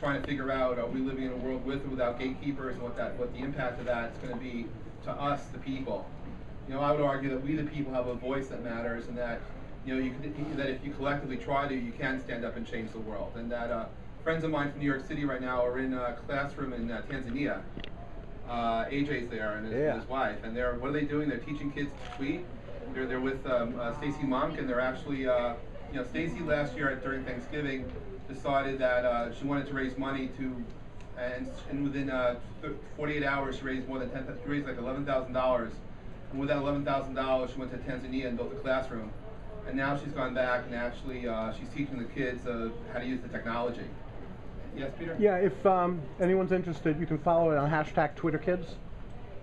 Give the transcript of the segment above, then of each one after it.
trying to figure out, are we living in a world with or without gatekeepers, and what the impact of that is going to be to us, the people. You know, I would argue that we, the people, have a voice that matters, and that that if you collectively try to, you can stand up and change the world. And that friends of mine from New York City right now are in a classroom in Tanzania. AJ's there and his wife, and what are they doing? They're teaching kids to tweet. They're with Stacy Monk, and they're actually, Stacy last year during Thanksgiving decided that she wanted to raise money and within 48 hours she raised more than she raised like $11,000. And with that $11,000, she went to Tanzania and built a classroom. And now she's gone back and actually she's teaching the kids how to use the technology. Yes, Peter? Yeah, if anyone's interested, you can follow it on #TwitterKids.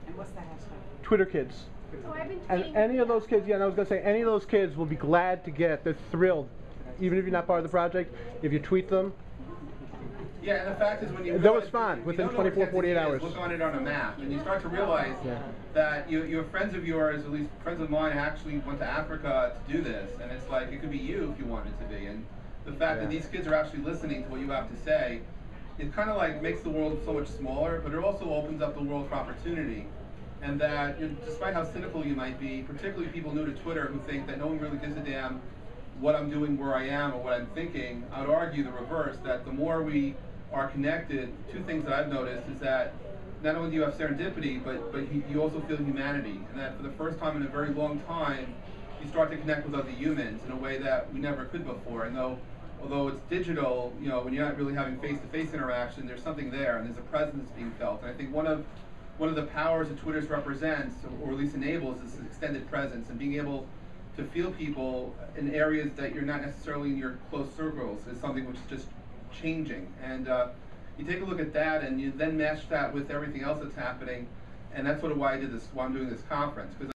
And what's the hashtag? TwitterKids. So I've been And any of those kids, and I was going to say, any of those kids will be glad to they're thrilled, even if you're not part of the project, if you tweet them. Yeah, and the fact is, when you that was fun within 24, 48 hours. Look on it on a map, and you start to realize that you have friends of yours, at least friends of mine, actually went to Africa to do this, and it's like it could be you if you wanted to be. And the fact that these kids are actually listening to what you have to say, it kind of like makes the world so much smaller, but it also opens up the world for opportunity. And that, despite how cynical you might be, particularly people new to Twitter who think that no one really gives a damn what I'm doing, where I am, or what I'm thinking, I would argue the reverse, that the more we are connected, two things that I've noticed is that not only do you have serendipity, but you also feel humanity, and that for the first time in a very long time, you start to connect with other humans in a way that we never could before. And although it's digital, when you're not really having face-to-face interaction, there's something there, and there's a presence being felt. And I think one of the powers that Twitter represents, or at least enables, is this extended presence, and being able to feel people in areas that you're not necessarily in your close circles is something which is just changing. And you take a look at that, and you then match that with everything else that's happening, and that's sort of why I'm doing this conference.